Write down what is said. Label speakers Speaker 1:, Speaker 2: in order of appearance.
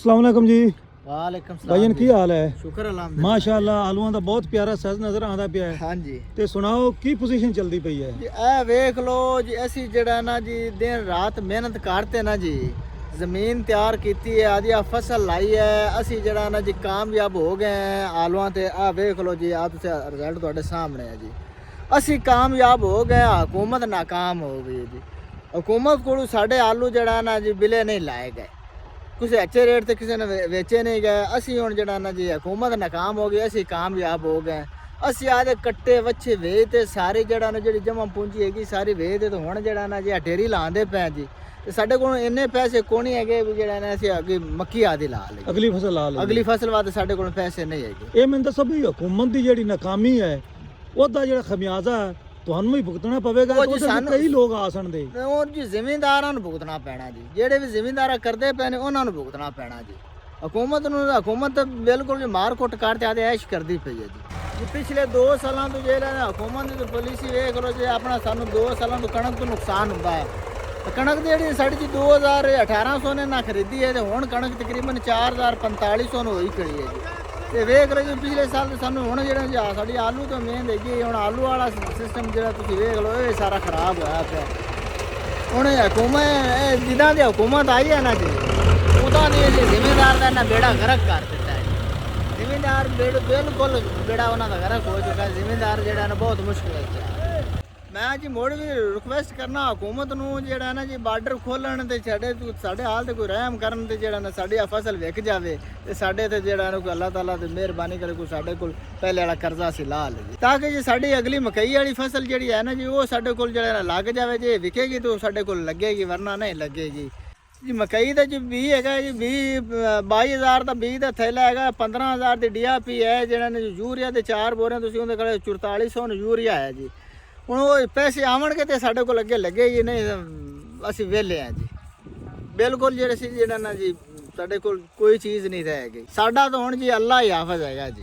Speaker 1: अस्सलाम वालेकुम जी।
Speaker 2: वालेकुम सलाम
Speaker 1: भाईजान की हाल है?
Speaker 2: शुक्र अल्हम्दुलिल्लाह
Speaker 1: माशाअल्लाह आलूआं ਦਾ ਬਹੁਤ ਪਿਆਰਾ ਸਾਈਜ਼ ਨਜ਼ਰ ਆਉਂਦਾ ਪਿਆ ਹੈ।
Speaker 2: हाँ जी
Speaker 1: ਤੇ ਸੁਣਾਓ ਕੀ ਪੋਜੀਸ਼ਨ ਚੱਲਦੀ ਪਈ ਹੈ?
Speaker 2: ਜੀ ਇਹ ਵੇਖ ਲੋ ਜੀ ਅਸੀਂ ਜਿਹੜਾ ਨਾ ਜੀ ਦਿਨ ਰਾਤ ਮਿਹਨਤ ਕਰਦੇ ਨਾ ਜੀ ਜ਼ਮੀਨ ਤਿਆਰ ਕੀਤੀ ਹੈ ਆਦੀ ਆ ਫਸਲ ਲਾਈ ਹੈ ਅਸੀਂ ਜਿਹੜਾ ਨਾ ਜੀ ਕਾਮਯਾਬ ਹੋ ਗਏ ਆਲੂਆਂ ਤੇ ਆ ਵੇਖ ਲੋ ਜੀ ਆ ਤੁਸੀਂ ਰਿਜ਼ਲਟ ਤੁਹਾਡੇ ਸਾਹਮਣੇ ਹੈ ਜੀ ਅਸੀਂ ਕਾਮਯਾਬ ਹੋ ਗਏ ਹਕੂਮਤ ਨਾਕਾਮ ਹੋ ਗਈ ਜੀ ਹਕੂਮਤ ਕੋਲੋਂ ਸਾਡੇ ਆਲੂ ਜਿਹੜਾ ਨਾ ਜੀ ਬਿਲੇ ਨਹੀਂ ਲਾਏ ਗਏ ਕਿਸੇ ਅੱਛੇ ਰੇਟ ਤੇ ਕਿਸੇ ਨੇ ਵੇਚੇ ਨਹੀਂ ਗਏ ਅਸੀਂ ਹੁਣ ਜਿਹੜਾ ਨਾ ਜੀ ਹਕੂਮਤ ਨਾਕਾਮ ਹੋ ਗਈ ਅਸੀਂ ਕਾਮਯਾਬ ਹੋ ਗਏ ਅਸੀਂ ਆਦੇ ਕੱਟੇ ਵੱਛੇ ਵੇਚ ਤੇ ਸਾਰੇ ਜਿਹੜਾ ਨਾ ਜਿਹੜੀ ਜਮਾ ਪੂੰਜੀ ਹੈਗੀ ਸਾਰੀ ਵੇਚ ਤੇ ਹੁਣ ਜਿਹੜਾ ਨਾ ਜੀ ਢੇਰੀ ਲਾਉਂਦੇ ਪਏ ਜੀ ਤੇ ਸਾਡੇ ਕੋਲ ਇੰਨੇ ਪੈਸੇ ਕੋਣੀ ਹੈਗੇ ਵੀ ਜਿਹੜਾ ਨਾ ਅਸੀਂ ਅੱਗੇ ਮੱਕੀ ਆਦੀ ਲਾ ਲਈ
Speaker 1: ਅਗਲੀ ਫਸਲ ਲਾ ਲਈ
Speaker 2: ਅਗਲੀ ਫਸਲ ਵਾਸਤੇ ਸਾਡੇ ਕੋਲ ਪੈਸੇ ਨਹੀਂ ਹੈਗੇ
Speaker 1: ਇਹ ਮੈਨੂੰ ਦੱਸੋ ਵੀ ਹਕੂਮਤ ਦੀ ਜਿਹੜੀ ਨਾਕਾਮੀ ਹੈ ਉਹਦਾ ਜਿਹੜਾ ਖਮਿਆਜ਼ਾ ਹੈ ਤੁਹਾਨੂੰ ਹੀ ਭੁਗਤਣਾ ਪਵੇਗਾ
Speaker 2: ਉਹ ਜੀ
Speaker 1: ਉਹਦੇ
Speaker 2: ਸਾਨੂੰ-
Speaker 1: ਕਈ ਲੋਕ ਆਸਣ ਦੇ
Speaker 2: ਉਹ ਜੀ ਜ਼ਿਮੀਂਦਾਰਾਂ ਨੂੰ ਭੁਗਤਣਾ ਪੈਣਾ ਜੀ ਜਿਹੜੇ ਵੀ ਜ਼ਿਮੀਂਦਾਰ ਕਰਦੇ ਪਏ ਨੇ ਉਹਨਾਂ ਨੂੰ ਭੁਗਤਣਾ ਪੈਣਾ ਜੀ ਹਕੂਮਤ ਬਿਲਕੁਲ ਜੀ ਮਾਰ ਕੁੱਟ ਕਰਦੇ ਆਦੇ ਐਸ਼ ਕਰਦੀ ਪਈ ਹੈ ਜੀ ਪਿਛਲੇ 2 ਸਾਲਾਂ ਤੋਂ ਜਿਹੜਾ ਹਕੂਮਤ ਦੀ ਪਾਲਿਸੀ ਵੇਖ ਲਓ ਜੀ ਆਪਣਾ ਸਾਨੂੰ 2 ਸਾਲਾਂ ਤੋਂ ਕਣਕ ਤੋਂ ਨੁਕਸਾਨ ਹੁੰਦਾ ਹੈ ਕਣਕ ਦੀ ਜਿਹੜੀ ਸਾਡੀ ਜੀ 1800 ਨੇ ਨਾ ਖਰੀਦੀ ਹੈ ਤੇ ਹੁਣ ਕਣਕ ਤਕਰੀਬਨ 4500 ਨੂੰ ਹੋਈ ਖੜੀ ਹੈ ਜੀ ਤੇ ਵੇਖ ਲਓ ਜੀ ਪਿਛਲੇ ਸਾਲ ਤੇ ਸਾਨੂੰ ਹੁਣ ਜਿਹੜਾ ਸਾਡੀ ਆਲੂ ਤੋਂ ਮਿਹਨਤ ਹੈਗੀ ਹੁਣ ਆਲੂ ਵਾਲਾ ਸਿਸਟਮ ਜਿਹੜਾ ਤੁਸੀਂ ਵੇਖ ਲਓ ਇਹ ਸਾਰਾ ਖਰਾਬ ਹੋਇਆ ਪਿਆ ਹੁਣ ਹਕੂਮਤ ਜਿੱਦਾਂ ਦੀ ਹਕੂਮਤ ਆਈ ਹੈ ਨਾ ਜੀ ਉਹਦਾ ਨਹੀਂ ਜ਼ਿਮੀਂਦਾਰ ਦਾ ਨਾ ਬੇੜਾ ਗਰਕ ਕਰ ਦਿੱਤਾ ਹੈ ਜ਼ਿਮੀਂਦਾਰ ਬਿਲਕੁਲ ਬੇੜਾ ਉਹਨਾਂ ਦਾ ਗਰਕ ਹੋ ਚੁੱਕਾ ਹੈ ਜ਼ਿਮੀਂਦਾਰ ਜਿਹੜਾ ਨਾ ਬਹੁਤ ਮੁਸ਼ਕਿਲ ਹੈ ਮੈਂ ਜੀ ਮੋੜ ਵੀ ਰਿਕੁਐਸਟ ਕਰਨਾ ਹਕੂਮਤ ਨੂੰ ਜਿਹੜਾ ਨਾ ਜੀ ਬਾਰਡਰ ਖੋਲਣ ਤੇ ਸਾਡੇ ਹਾਲ ਤੇ ਕੋਈ ਰਹਿਮ ਕਰਨ ਤੇ ਜਿਹੜਾ ਨਾ ਸਾਡੀ ਫਸਲ ਵਿਕ ਜਾਵੇ ਤੇ ਸਾਡੇ ਤੇ ਜਿਹੜਾ ਨਾ ਕੋਈ ਅੱਲਾਹ ਤਾਲਾ ਤੇ ਮਿਹਰਬਾਨੀ ਕਰੇ ਕੋਈ ਸਾਡੇ ਕੋਲ ਪਹਿਲੇ ਵਾਲਾ ਕਰਜ਼ਾ ਸੀ ਲਾ ਲਵੇ ਤਾਂ ਕਿ ਜੀ ਸਾਡੀ ਅਗਲੀ ਮਕਈ ਵਾਲੀ ਫਸਲ ਜਿਹੜੀ ਹੈ ਨਾ ਜੀ ਉਹ ਸਾਡੇ ਕੋਲ ਜਿਹੜਾ ਲੱਗ ਜਾਵੇ ਜੇ ਵਿਕੇਗੀ ਤਾਂ ਸਾਡੇ ਕੋਲ ਲੱਗੇਗੀ ਵਰਨਾ ਨਹੀਂ ਲੱਗੇਗੀ ਜੀ ਮਕਈ ਦਾ ਜੀ ਬੀਜ ਹੈਗਾ ਜੀ 22000 ਦਾ ਬੀਜ ਦਾ ਥੈਲਾ ਹੈਗਾ 15000 ਦੀ ਡੀਆਪੀ ਹੈ ਜਿਹੜਾ ਨੇ ਯੂਰੀਆ ਦੇ 4 ਬੋਰੇ ਤੁਸੀਂ ਉਹਦੇ ਕੋਲ 4400 ਯੂਰੀਆ ਹੈ ਜੀ ਹੁਣ ਉਹ ਪੈਸੇ ਆਵਣਗੇ ਤੇ ਸਾਡੇ ਕੋਲ ਅੱਗੇ ਲੱਗੇਗੀ ਨਹੀਂ ਅਸੀਂ ਵਿਹਲੇ ਆ ਜੀ ਬਿਲਕੁਲ ਜਿਹੜਾ ਨਾ ਜੀ ਸਾਡੇ ਕੋਲ ਕੋਈ ਚੀਜ਼ ਨਹੀਂ ਰਹੇਗੀ ਸਾਡਾ ਤਾਂ ਹੁਣ ਜੀ ਅੱਲਾ ਹੀ ਹਾਫਿਜ਼ ਹੈਗਾ ਜੀ।